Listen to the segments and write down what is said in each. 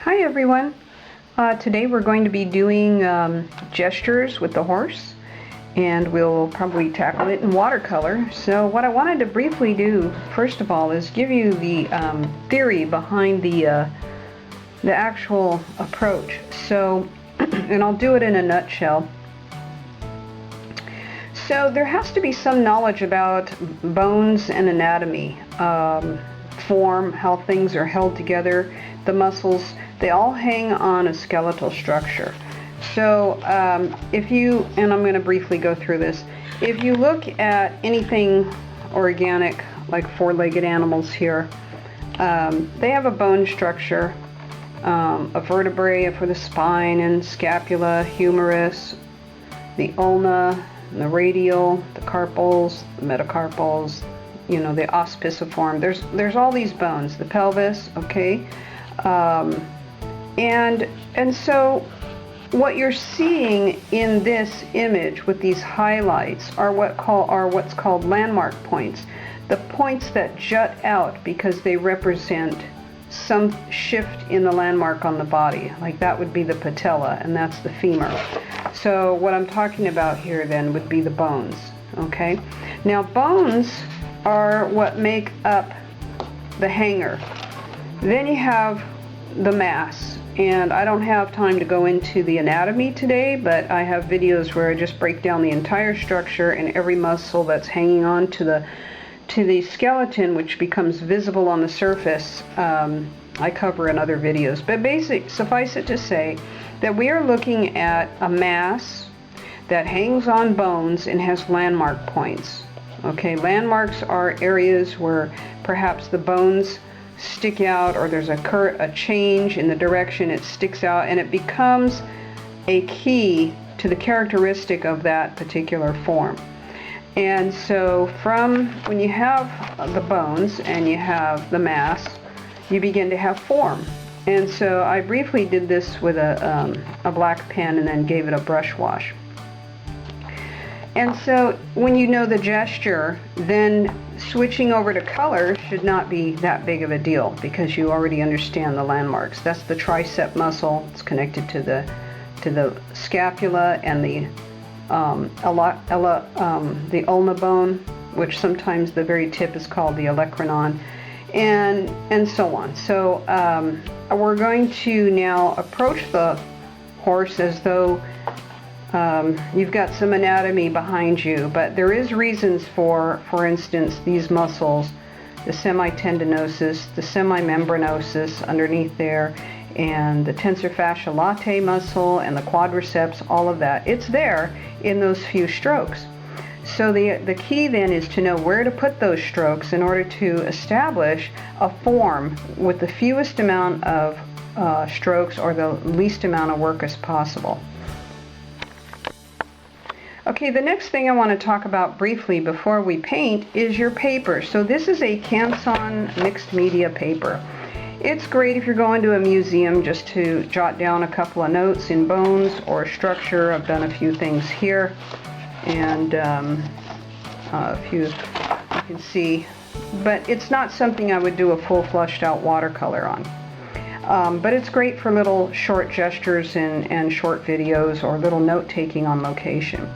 Hi everyone. Today we're going to be doing gestures with the horse, and we'll probably tackle it in watercolor. So what I wanted to briefly do first of all is give you the theory behind the actual approach. So and I'll do it in a nutshell. So there has to be some knowledge about bones and anatomy, form, how things are held together, the muscles. They all hang on a skeletal structure. So if you, and I'm going to briefly go through this, if you look at anything organic, like four-legged animals here, they have a bone structure, a vertebrae for the spine and scapula, humerus, the ulna, the radial, the carpals, the metacarpals, you know, the ospiciform. There's all these bones, the pelvis, okay? And so what you're seeing in this image with these highlights are what's called landmark points. The points that jut out because they represent some shift in the landmark on the body. Like that would be the patella, and that's the femur. So what I'm talking about here then would be the bones, okay? Now bones are what make up the hanger. Then you have the mass, and I don't have time to go into the anatomy today, but I have videos where I just break down the entire structure and every muscle that's hanging on to the skeleton, which becomes visible on the surface. I cover in other videos, but suffice it to say that we are looking at a mass that hangs on bones and has landmark points. Okay, landmarks are areas where perhaps the bones stick out, or there's a change in the direction it sticks out, and it becomes a key to the characteristic of that particular form. And so from when you have the bones and you have the mass, you begin to have form. And so I briefly did this with a black pen and then gave it a brush wash. And so when you know the gesture, then switching over to color should not be that big of a deal because you already understand the landmarks. That's the tricep muscle. It's connected to the scapula and the ulna bone, which sometimes the very tip is called the olecranon, and so on. So we're going to now approach the horse as though you've got some anatomy behind you, but there is reasons for instance, these muscles, the semitendinosus, the semimembranosus underneath there, and the tensor fasciae latae muscle, and the quadriceps, all of that. It's there in those few strokes. So the key then is to know where to put those strokes in order to establish a form with the fewest amount of strokes or the least amount of work as possible. Okay, the next thing I want to talk about briefly before we paint is your paper. So this is a Canson mixed media paper. It's great if you're going to a museum just to jot down a couple of notes in bones or structure. I've done a few things here, and if you can see, but it's not something I would do a full flushed out watercolor on. But it's great for little short gestures and short videos or little note taking on location.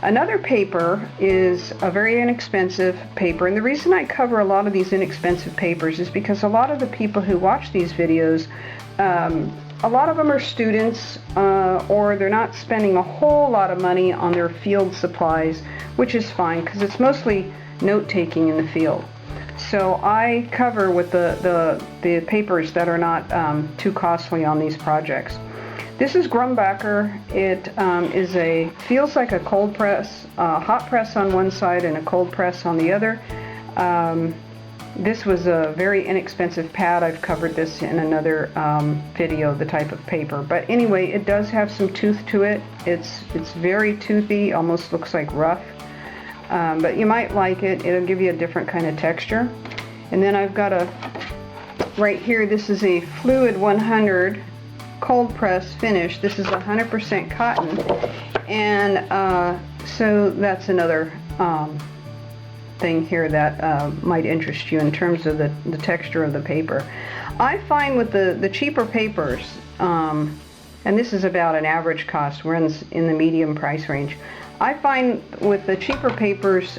Another paper is a very inexpensive paper, and the reason I cover a lot of these inexpensive papers is because a lot of the people who watch these videos, a lot of them are students, or they're not spending a whole lot of money on their field supplies, which is fine because it's mostly note taking in the field. So I cover with the papers that are not too costly on these projects. This is Grumbacher. It feels like a cold press, hot press on one side and a cold press on the other. This was a very inexpensive pad. I've covered this in another video, the type of paper. But anyway, it does have some tooth to it. It's very toothy, almost looks like rough. But you might like it. It'll give you a different kind of texture. And then I've got right here, this is a Fluid 100 cold press finish. This is 100% cotton, and so that's another thing here that might interest you in terms of the texture of the paper. I find with the cheaper papers, and this is about an average cost, we're in the medium price range. I find with the cheaper papers,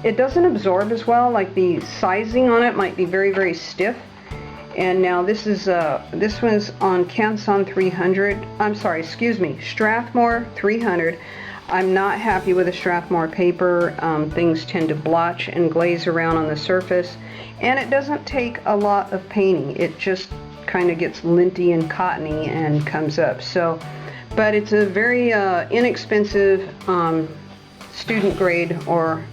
it doesn't absorb as well. Like the sizing on it might be very, very stiff. And now this one's on Canson 300. I'm sorry, excuse me, Strathmore 300. I'm not happy with a Strathmore paper. Things tend to blotch and glaze around on the surface, and it doesn't take a lot of painting. It just kind of gets linty and cottony and comes up. So, but it's a very inexpensive student grade or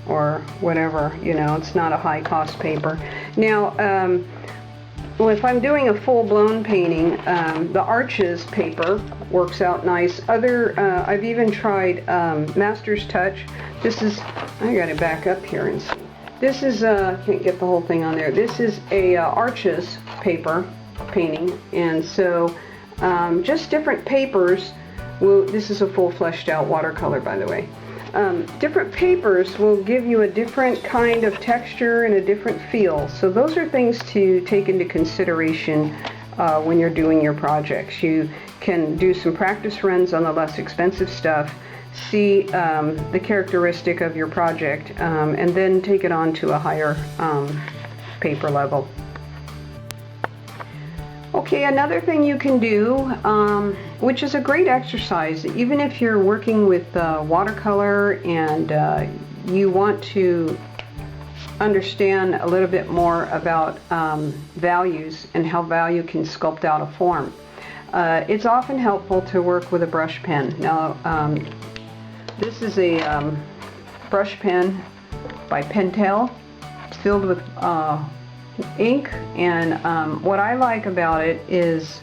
whatever, you know. It's not a high cost paper. Now, well, if I'm doing a full-blown painting, the Arches paper works out nice. I've even tried Master's Touch. This is, I gotta back up here and see. This is, can't get the whole thing on there. This is a Arches paper painting, and so just different papers. This is a full fleshed out watercolor, by the way. Different papers will give you a different kind of texture and a different feel. So those are things to take into consideration when you're doing your projects. You can do some practice runs on the less expensive stuff, see the characteristic of your project, and then take it on to a higher paper level. Okay, another thing you can do, which is a great exercise, even if you're working with watercolor and you want to understand a little bit more about values and how value can sculpt out a form. It's often helpful to work with a brush pen. Now, this is a brush pen by Pentel. It's filled with ink, and what I like about it is,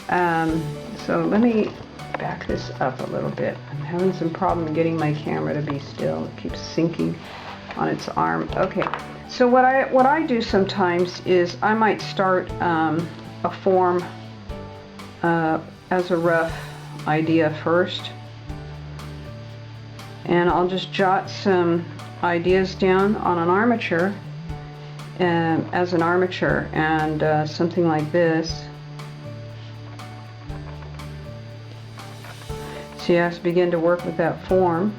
so let me back this up a little bit. I'm having some problem getting my camera to be still. It keeps sinking on its arm. Okay, so what I do sometimes is I might start a form as a rough idea first, and I'll just jot some ideas down on an armature, as an armature, and something like this. So you have to begin to work with that form.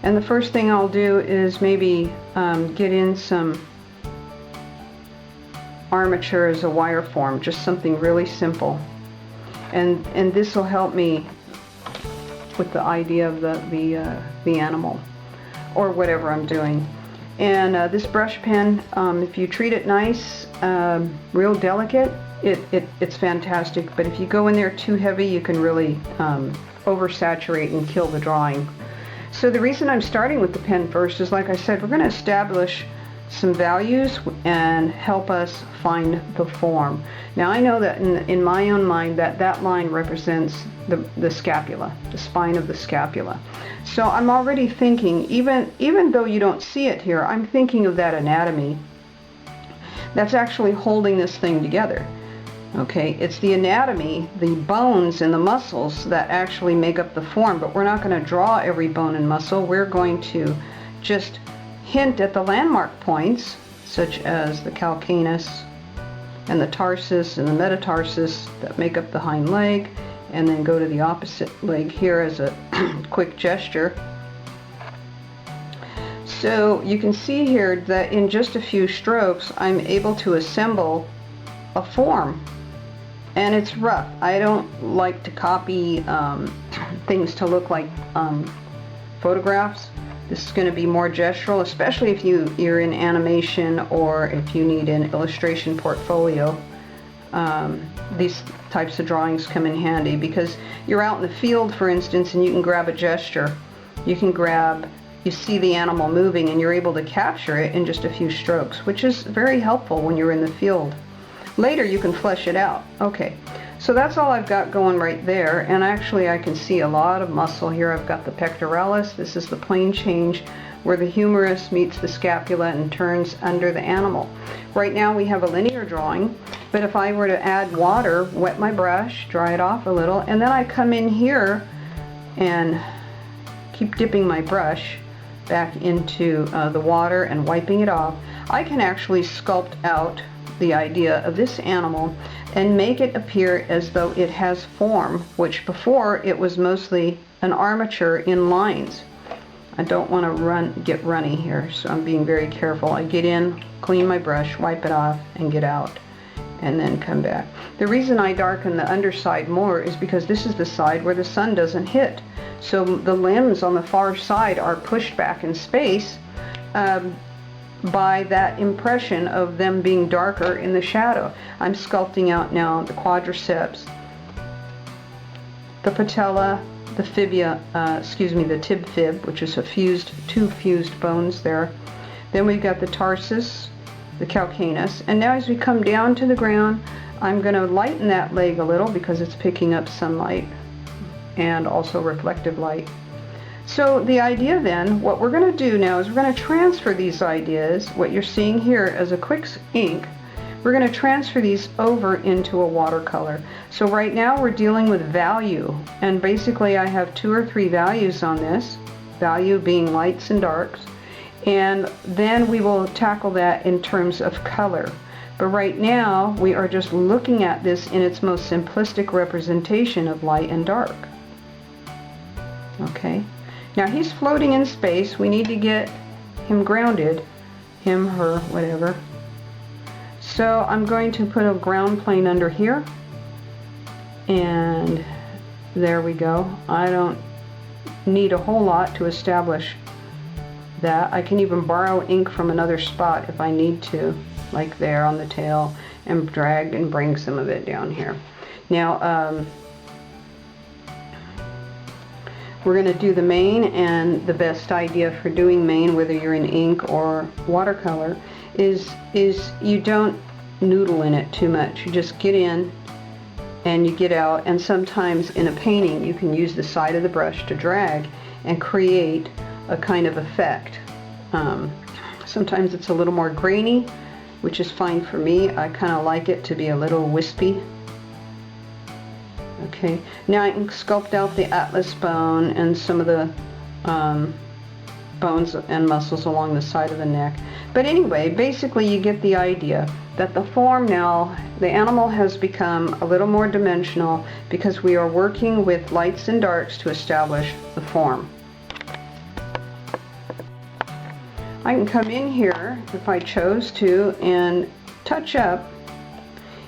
And the first thing I'll do is maybe get in some armature as a wire form, just something really simple. And this will help me with the idea of the animal or whatever I'm doing. And this brush pen, if you treat it nice, real delicate, it's fantastic. But if you go in there too heavy, you can really oversaturate and kill the drawing. So the reason I'm starting with the pen first is, like I said, we're going to establish some values and help us find the form. Now I know that in my own mind that line represents the scapula, the spine of the scapula. So I'm already thinking, even though you don't see it here, I'm thinking of that anatomy that's actually holding this thing together. Okay, it's the anatomy, the bones and the muscles that actually make up the form, but we're not going to draw every bone and muscle. We're going to just hint at the landmark points, such as the calcaneus and the tarsus and the metatarsus that make up the hind leg, and then go to the opposite leg here as a quick gesture. So you can see here that in just a few strokes I'm able to assemble a form, and it's rough. I don't like to copy things to look like photographs. This is going to be more gestural, especially if you're in animation or if you need an illustration portfolio. These types of drawings come in handy because you're out in the field, for instance, and you can grab a gesture. You see the animal moving and you're able to capture it in just a few strokes, which is very helpful when you're in the field. Later you can flesh it out. Okay, so that's all I've got going right there, and actually I can see a lot of muscle here. I've got the pectoralis. This is the plane change where the humerus meets the scapula and turns under the animal. Right now we have a linear drawing, but if I were to add water, wet my brush, dry it off a little, and then I come in here and keep dipping my brush back into the water and wiping it off, I can actually sculpt out the idea of this animal and make it appear as though it has form, which before it was mostly an armature in lines. I don't want to get runny here, so I'm being very careful. I get in, clean my brush, wipe it off, and get out, and then come back. The reason I darken the underside more is because this is the side where the sun doesn't hit. So the limbs on the far side are pushed back in space by that impression of them being darker in the shadow. I'm sculpting out now the quadriceps, the patella, the fibia, the tib fib, which is two fused bones there. Then we've got the tarsus, the calcaneus, and now as we come down to the ground, I'm going to lighten that leg a little because it's picking up sunlight and also reflective light. So the idea then, what we're going to do now is we're going to transfer these ideas, what you're seeing here as a quick ink, we're going to transfer these over into a watercolor. So right now we're dealing with value, and basically I have 2 or 3 values on this, value being lights and darks, and then we will tackle that in terms of color. But right now we are just looking at this in its most simplistic representation of light and dark. Okay, now he's floating in space. We need to get him grounded, him, her, whatever. So I'm going to put a ground plane under here, and there we go. I don't need a whole lot to establish that. I can even borrow ink from another spot if I need to, like there on the tail, and drag and bring some of it down here. Now we're going to do the mane, and the best idea for doing mane, whether you're in ink or watercolor, is you don't noodle in it too much. You just get in and you get out, and sometimes in a painting you can use the side of the brush to drag and create a kind of effect. Sometimes it's a little more grainy, which is fine for me. I kind of like it to be a little wispy. Okay, now I can sculpt out the atlas bone and some of the bones and muscles along the side of the neck. But anyway, basically you get the idea that the form now, the animal has become a little more dimensional because we are working with lights and darks to establish the form. I can come in here if I chose to and touch up.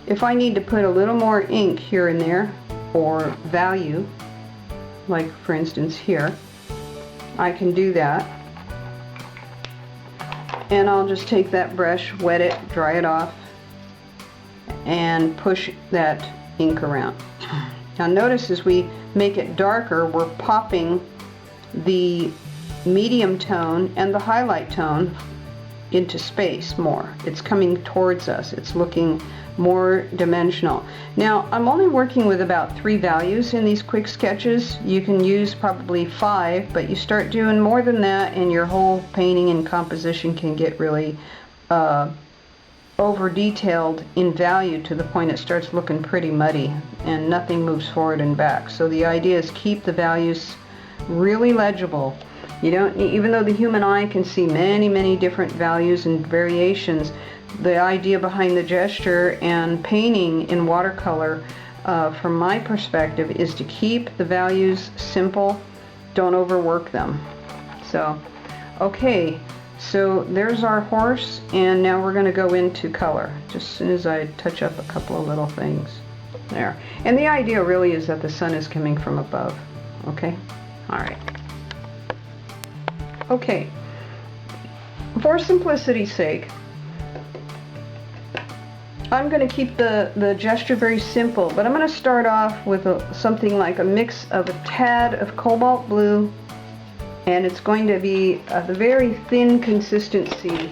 If I need to put a little more ink here and there, or value, like for instance here, I can do that. And I'll just take that brush, wet it, dry it off, and push that ink around. Now notice as we make it darker, we're popping the medium tone and the highlight tone into space more. It's coming towards us. It's looking more dimensional. Now I'm only working with about 3 values in these quick sketches. You can use probably 5, but you start doing more than that and your whole painting and composition can get really over detailed in value to the point it starts looking pretty muddy and nothing moves forward and back. So the idea is keep the values really legible. You don't, even though the human eye can see many different values and variations, the idea behind the gesture and painting in watercolor, from my perspective, is to keep the values simple, don't overwork them. So, okay, so there's our horse, and now we're going to go into color, just as soon as I touch up a couple of little things there. And the idea really is that the sun is coming from above, okay? All right. Okay, for simplicity's sake, I'm going to keep the gesture very simple, but I'm going to start off with something like a mix of a tad of cobalt blue, and it's going to be a very thin consistency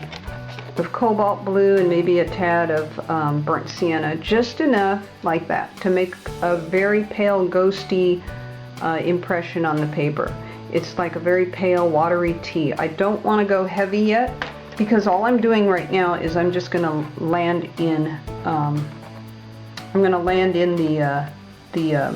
of cobalt blue and maybe a tad of burnt sienna, just enough like that to make a very pale ghosty impression on the paper. It's like a very pale watery tea. I don't want to go heavy yet, because all I'm doing right now is I'm just going to land in the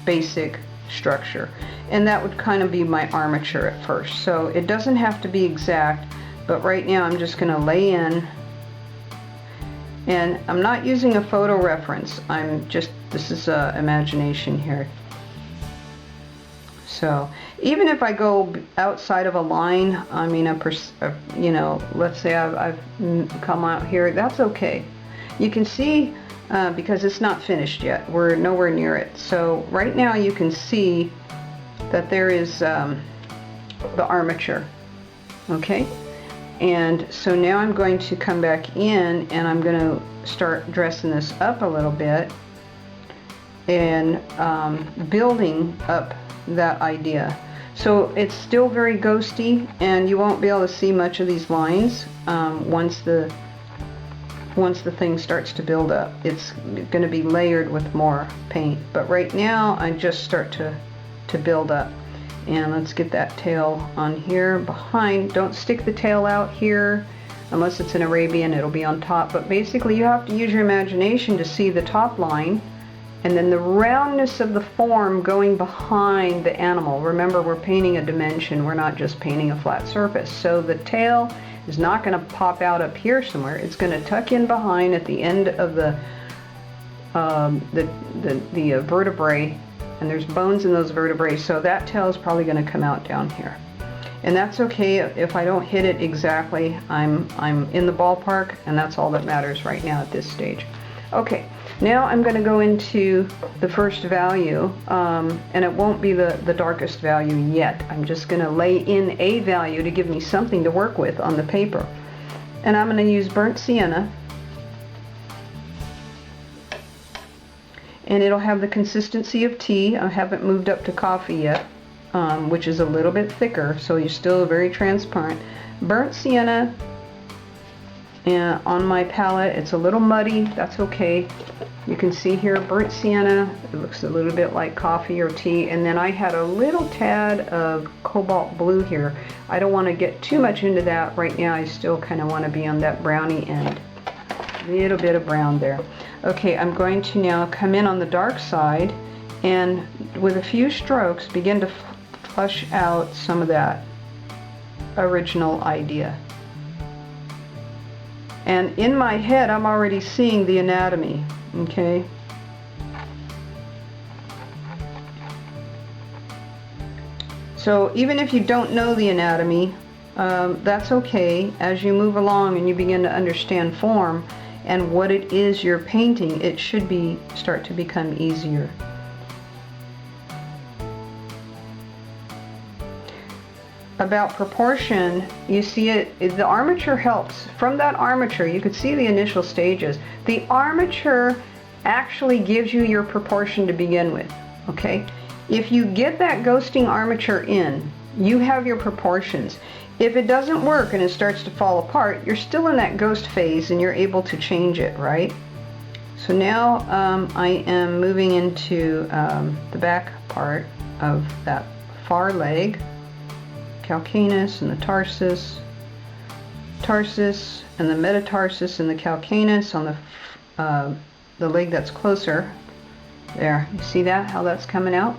basic structure, and that would kind of be my armature at first. So it doesn't have to be exact, but right now I'm just going to lay in, And I'm not using a photo reference. This is imagination here. So even if I go outside of a line, I mean, you know, let's say I've come out here, that's okay. You can see, because it's not finished yet, we're nowhere near it. So right now you can see that there is the armature, okay? And so now I'm going to come back in and I'm going to start dressing this up a little bit and building up that idea. So it's still very ghosty and you won't be able to see much of these lines once the thing starts to build up. It's going to be layered with more paint. But right now I just start to build up. And let's get that tail on here behind. Don't stick the tail out here unless it's an Arabian, it'll be on top. But basically you have to use your imagination to see the top line and then the roundness of the form going behind the animal. Remember, we're painting a dimension, we're not just painting a flat surface. So the tail is not going to pop out up here somewhere. It's going to tuck in behind at the end of the vertebrae. And there's bones in those vertebrae, so that tail is probably going to come out down here. And that's okay if I don't hit it exactly. I'm in the ballpark, and that's all that matters right now at this stage. Okay, now I'm going to go into the first value, and it won't be the darkest value yet. I'm just going to lay in a value to give me something to work with on the paper. And I'm going to use burnt sienna. And it'll have the consistency of tea. I haven't moved up to coffee yet, which is a little bit thicker, so you're still very transparent. Burnt sienna and on my palette. It's a little muddy, that's okay. You can see here burnt sienna. It looks a little bit like coffee or tea. And then I had a little tad of cobalt blue here. I don't want to get too much into that right now. I still kind of want to be on that browny end. A little bit of brown there. Okay, I'm going to now come in on the dark side and with a few strokes begin to flush out some of that original idea. And in my head I'm already seeing the anatomy, okay? So even if you don't know the anatomy, that's okay. As you move along and you begin to understand form and what it is you're painting, it should start to become easier. About proportion, you see the armature helps. From that armature, you could see the initial stages. The armature actually gives you your proportion to begin with, okay? If you get that ghosting armature in, you have your proportions. If it doesn't work and it starts to fall apart, you're still in that ghost phase and you're able to change it, right? So now I am moving into the back part of that far leg, calcaneus and the tarsus and the metatarsus and the calcaneus on the leg that's closer. There, you see that, how that's coming out?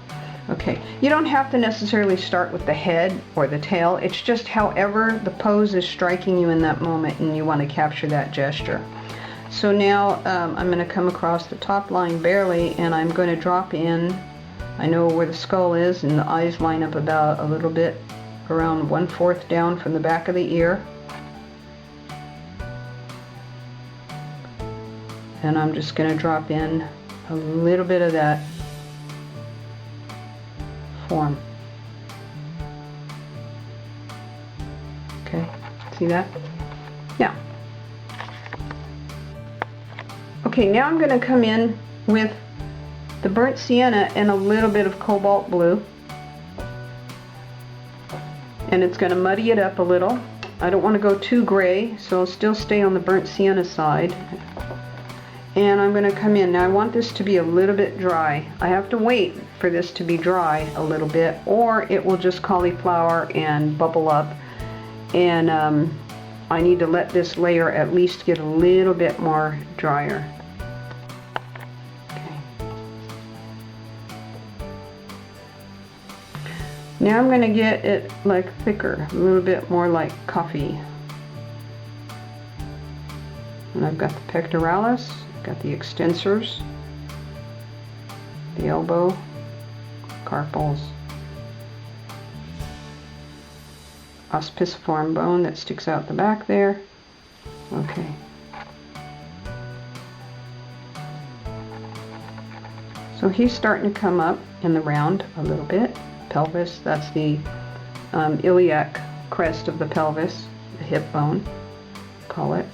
Okay, you don't have to necessarily start with the head or the tail. It's just however the pose is striking you in that moment and you want to capture that gesture. So now I'm going to come across the top line barely and I'm going to drop in. I know where the skull is and the eyes line up about a little bit around 1/4 down from the back of the ear. And I'm just going to drop in a little bit of that form. Okay, see that? Now, okay, now I'm going to come in with the burnt sienna and a little bit of cobalt blue, and it's going to muddy it up a little. I don't want to go too gray, so I'll still stay on the burnt sienna side. And I'm going to come in. Now I want this to be a little bit dry. I have to wait for this to be dry a little bit or it will just cauliflower and bubble up. And I need to let this layer at least get a little bit more drier. Okay. Now I'm going to get it like thicker, a little bit more like coffee. And I've got the pectoralis, got the extensors, the elbow, carpals, ospiciform bone that sticks out the back there. Okay. So he's starting to come up in the round a little bit. Pelvis, that's the iliac crest of the pelvis, the hip bone, call it.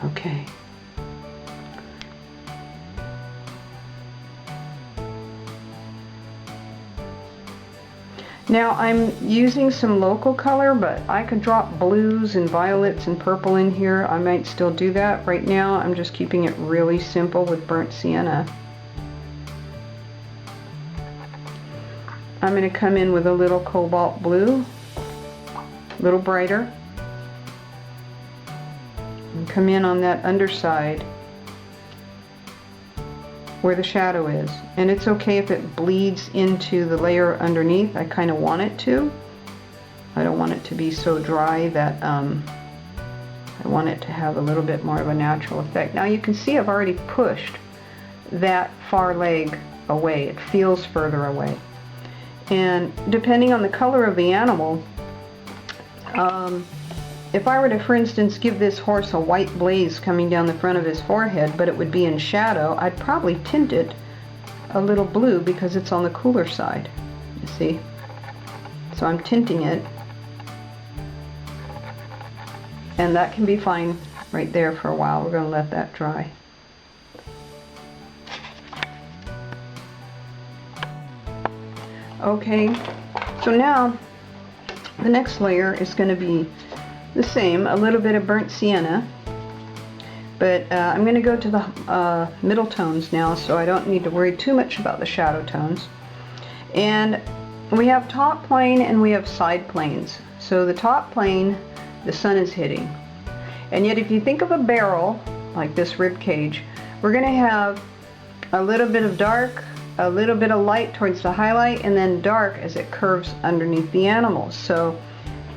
Okay. Now I'm using some local color, but I could drop blues and violets and purple in here. I might still do that. Right now I'm just keeping it really simple with burnt sienna. I'm going to come in with a little cobalt blue, a little brighter, and come in on that underside where the shadow is. And it's okay if it bleeds into the layer underneath. I kind of want it to. I don't want it to be so dry that I want it to have a little bit more of a natural effect. Now you can see I've already pushed that far leg away. It feels further away. And depending on the color of the animal, if I were to, for instance, give this horse a white blaze coming down the front of his forehead, but it would be in shadow, I'd probably tint it a little blue because it's on the cooler side, you see. So I'm tinting it, and that can be fine right there for a while. We're going to let that dry. Okay, so now the next layer is going to be the same, a little bit of burnt sienna, but I'm going to go to the middle tones now, so I don't need to worry too much about the shadow tones. And we have top plane and we have side planes. So the top plane, the sun is hitting. And yet if you think of a barrel, like this rib cage, we're going to have a little bit of dark, a little bit of light towards the highlight, and then dark as it curves underneath the animal. So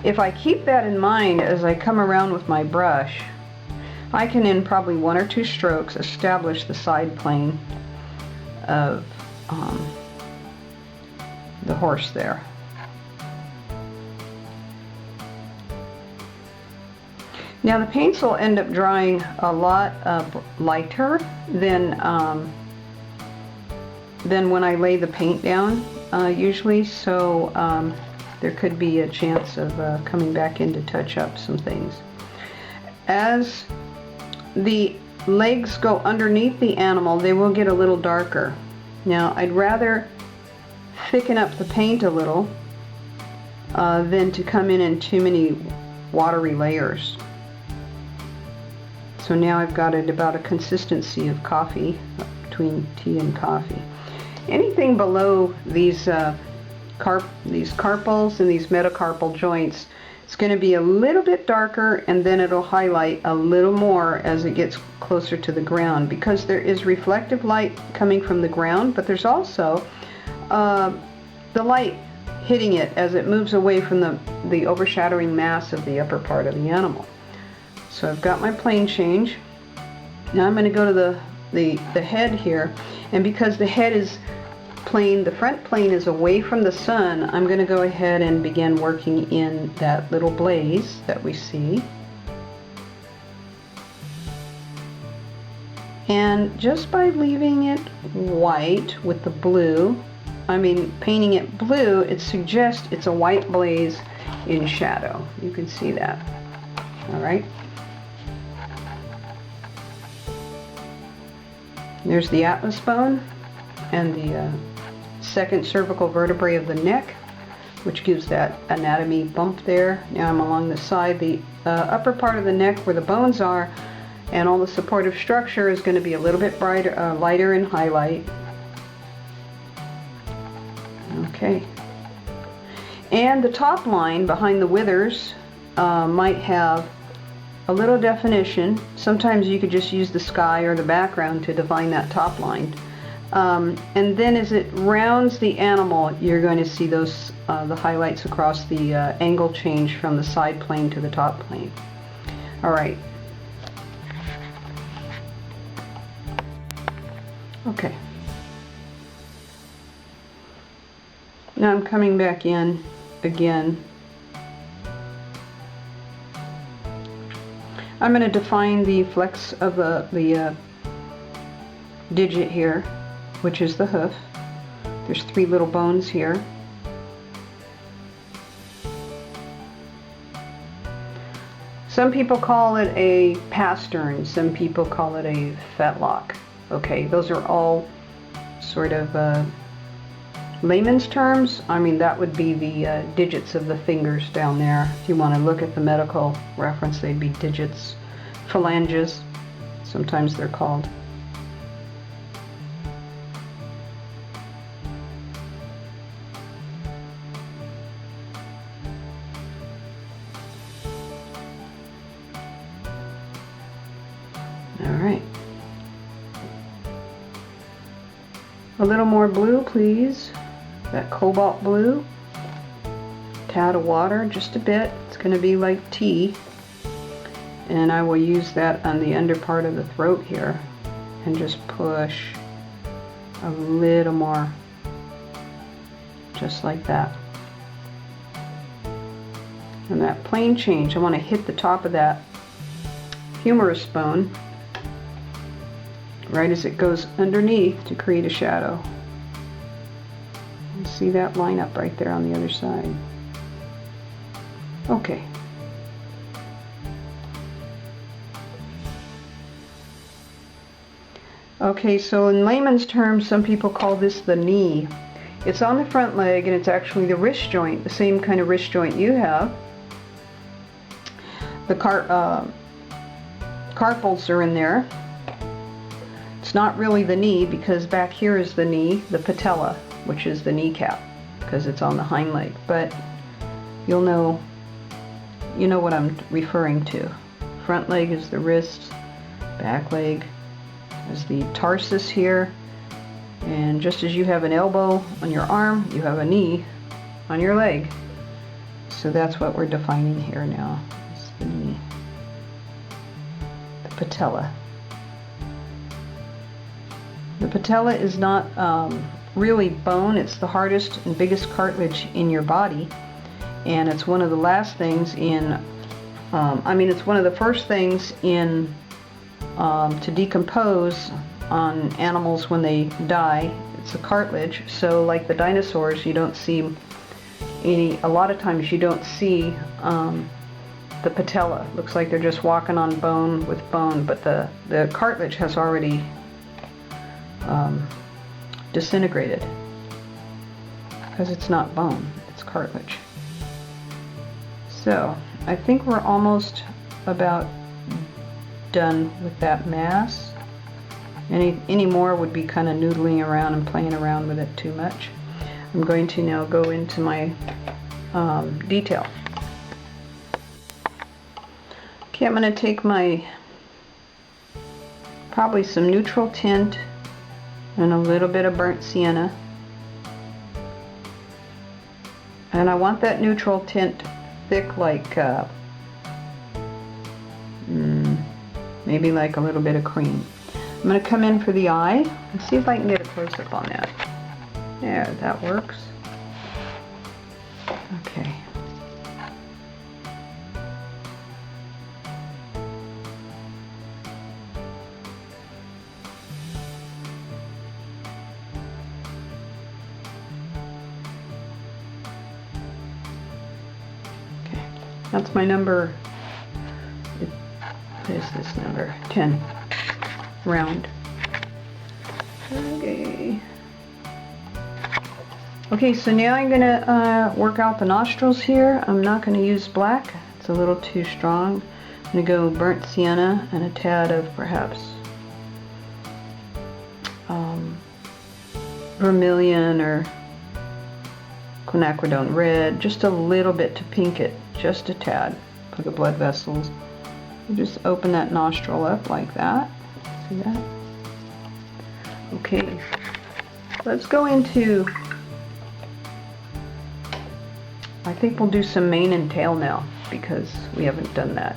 if I keep that in mind as I come around with my brush, I can in probably 1 or 2 strokes establish the side plane of the horse there. Now the paints will end up drying a lot lighter than when I lay the paint down usually, so there could be a chance of coming back in to touch up some things. As the legs go underneath the animal, they will get a little darker. Now I'd rather thicken up the paint a little than to come in too many watery layers. So now I've got it about a consistency of coffee, between tea and coffee. Anything below these carpals and these metacarpal joints, it's going to be a little bit darker, and then it'll highlight a little more as it gets closer to the ground, because there is reflective light coming from the ground, but there's also the light hitting it as it moves away from the overshadowing mass of the upper part of the animal. So I've got my plane change. Now I'm going to go to the head here, and because the head is plane, the front plane is away from the sun, I'm going to go ahead and begin working in that little blaze that we see. And just by leaving it white with the blue, painting it blue, it suggests it's a white blaze in shadow. You can see that. Alright. There's the atlas bone and the second cervical vertebrae of the neck, which gives that anatomy bump there. Now I'm along the side, the upper part of the neck where the bones are, and all the supportive structure is going to be a little bit brighter, lighter in highlight. Okay. And the top line behind the withers might have a little definition. Sometimes you could just use the sky or the background to define that top line. And then as it rounds the animal, you're going to see those the highlights across the angle change from the side plane to the top plane. All right. Okay. Now I'm coming back in again. I'm going to define the flex of the digit here, which is the hoof. There's 3 little bones here. Some people call it a pastern, some people call it a fetlock. Okay, those are all sort of layman's terms. I mean, that would be the digits of the fingers down there. If you want to look at the medical reference, they'd be digits, phalanges, sometimes they're called. All right. A little more blue, please. That cobalt blue. Tad of water, just a bit. It's going to be like tea. And I will use that on the under part of the throat here. And just push a little more. Just like that. And that plane change, I want to hit the top of that humerus bone right as it goes underneath to create a shadow. And see that line up right there on the other side. Okay. Okay, so in layman's terms, some people call this the knee. It's on the front leg, and it's actually the wrist joint, the same kind of wrist joint you have. The carpals are in there. It's not really the knee, because back here is the knee, the patella, which is the kneecap, because it's on the hind leg. But you know what I'm referring to. Front leg is the wrist, back leg is the tarsus here, and just as you have an elbow on your arm, you have a knee on your leg. So that's what we're defining here now. It's the knee, the patella. The patella is not really bone. It's the hardest and biggest cartilage in your body, and it's one of the last things in it's one of the first things in to decompose on animals when they die. It's the cartilage. So like the dinosaurs, you don't see a lot of times you don't see the patella. Looks like they're just walking on bone with bone, but the cartilage has already disintegrated, because it's not bone, it's cartilage. So I think we're almost about done with that mass. Any more would be kind of noodling around and playing around with it too much. I'm going to now go into my detail. Okay, I'm going to take my probably some neutral tint and a little bit of burnt sienna, and I want that neutral tint thick, like maybe like a little bit of cream. I'm going to come in for the eye and see if I can get a close-up on that. There, that works. Okay. That's my number, what is this number? 10. Round. Okay. Okay, so now I'm going to work out the nostrils here. I'm not going to use black. It's a little too strong. I'm going to go burnt sienna and a tad of perhaps vermilion or quinacridone red, just a little bit to pink it, just a tad for the blood vessels. You just open that nostril up like that. See that? Okay, let's go into, I think we'll do some mane and tail now because we haven't done that.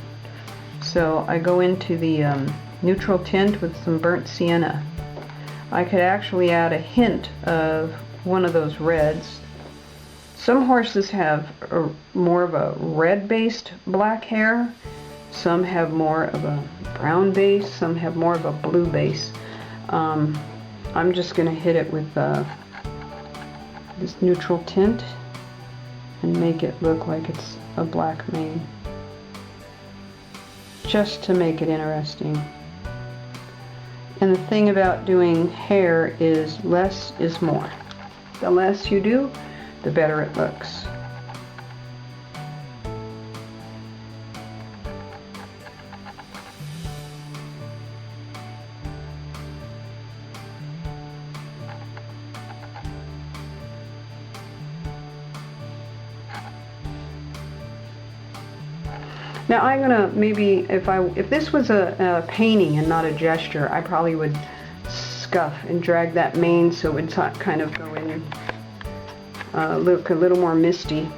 So I go into the neutral tint with some burnt sienna. I could actually add a hint of one of those reds. Some horses have more of a red-based black hair. Some have more of a brown base. Some have more of a blue base. I'm just going to hit it with this neutral tint and make it look like it's a black mane, just to make it interesting. And the thing about doing hair is less is more. The less you do, the better it looks. Now I'm gonna maybe, if this was a painting and not a gesture, I probably would scuff and drag that mane so it would kind of go in, look a little more misty.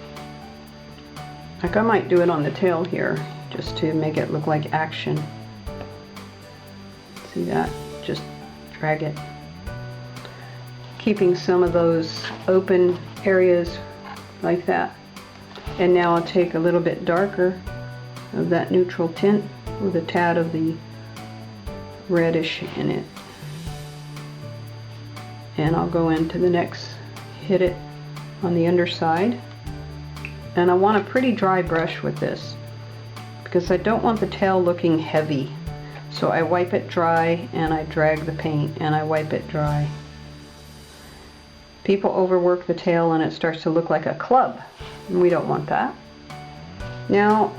Like I might do it on the tail here, just to make it look like action. See that? Just drag it. Keeping some of those open areas like that. And now I'll take a little bit darker of that neutral tint with a tad of the reddish in it. And I'll go into the next, hit it on the underside. And I want a pretty dry brush with this because I don't want the tail looking heavy. So I wipe it dry and I drag the paint and I wipe it dry. People overwork the tail and it starts to look like a club, and we don't want that. Now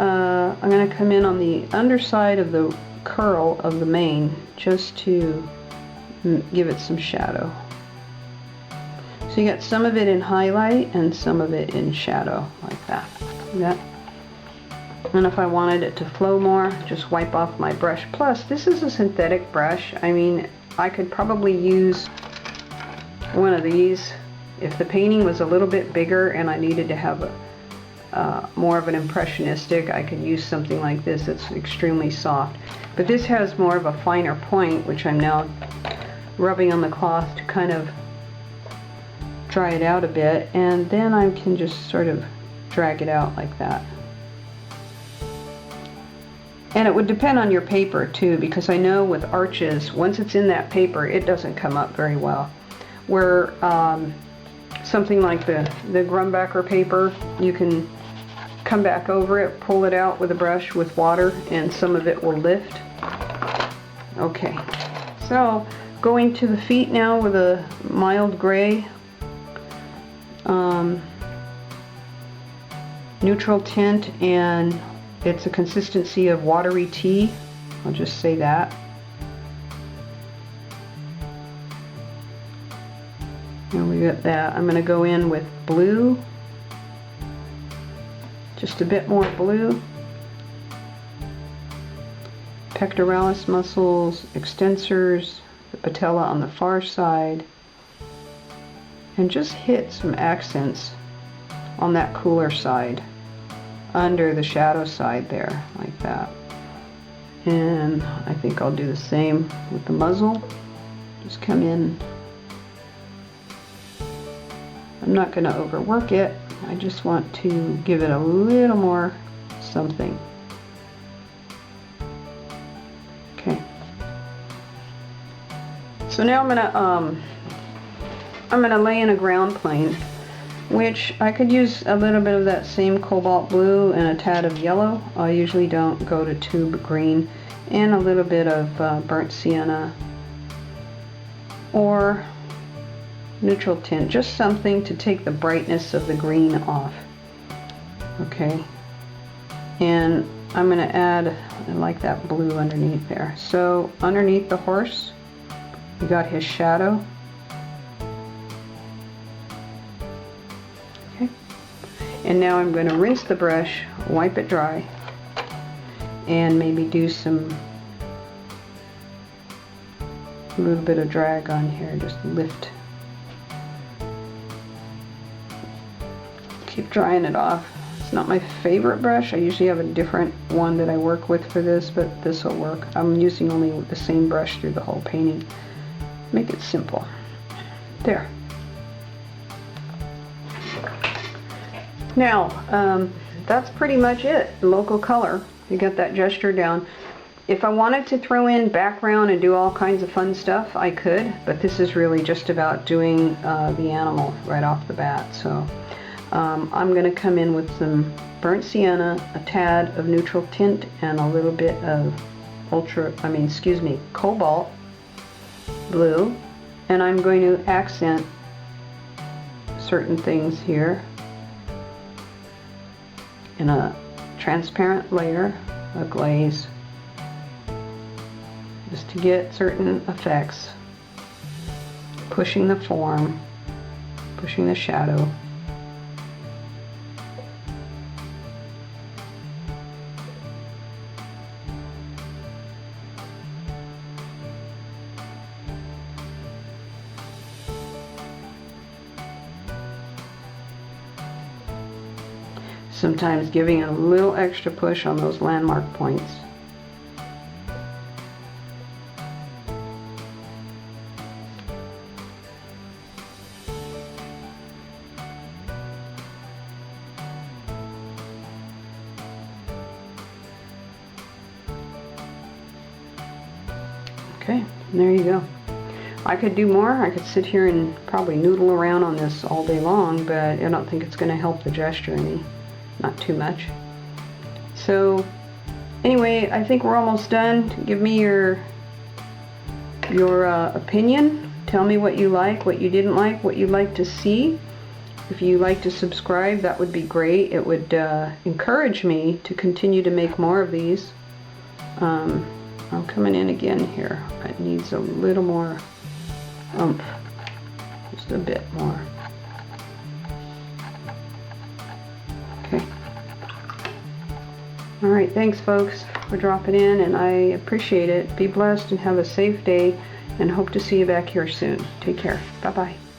I'm going to come in on the underside of the curl of the mane just to give it some shadow. So you got some of it in highlight and some of it in shadow, like that. Yeah. And if I wanted it to flow more, just wipe off my brush. Plus, this is a synthetic brush. I mean, I could probably use one of these. If the painting was a little bit bigger and I needed to have more of an impressionistic, I could use something like this. It's extremely soft. But this has more of a finer point, which I'm now rubbing on the cloth to kind of dry it out a bit, and then I can just sort of drag it out like that. And it would depend on your paper too, because I know with arches, once it's in that paper, it doesn't come up very well. Where something like the Grumbacher paper, you can come back over it, pull it out with a brush with water, and some of it will lift. Okay, so going to the feet now with a mild gray, neutral tint, and it's a consistency of watery tea. I'll just say that. And we got that. I'm going to go in with blue, just a bit more blue. Pectoralis muscles, extensors, the patella on the far side, and just hit some accents on that cooler side, under the shadow side there, like that. And I think I'll do the same with the muzzle. Just come in. I'm not going to overwork it. I just want to give it a little more something. Okay. So now I'm gonna lay in a ground plane, which I could use a little bit of that same cobalt blue and a tad of yellow. I usually don't go to tube green, and a little bit of burnt sienna or neutral tint, just something to take the brightness of the green off. Okay, and I'm going to add, I like that blue underneath there. So underneath the horse, we got his shadow. Okay, and now I'm going to rinse the brush, wipe it dry, and maybe do a little bit of drag on here, just lift drying it off. It's not my favorite brush. I usually have a different one that I work with for this, but this will work. I'm using only the same brush through the whole painting. Make it simple. There. Now, that's pretty much it. Local color. You got that gesture down. If I wanted to throw in background and do all kinds of fun stuff, I could, but this is really just about doing the animal right off the bat. So I'm going to come in with some burnt sienna, a tad of neutral tint, and a little bit of cobalt blue, and I'm going to accent certain things here in a transparent layer, a glaze, just to get certain effects, pushing the form, pushing the shadow. Sometimes giving a little extra push on those landmark points. Okay, there you go. I could do more. I could sit here and probably noodle around on this all day long, but I don't think it's going to help the gesture any. Not too much. So anyway, I think we're almost done. Give me your opinion. Tell me what you like, what you didn't like, what you'd like to see. If you like to subscribe, that would be great. It would encourage me to continue to make more of these. I'm coming in again here. It needs a little more oomph, just a bit more. Okay. All right, thanks folks for dropping in, and I appreciate it. Be blessed and have a safe day, and hope to see you back here soon. Take care. Bye-bye.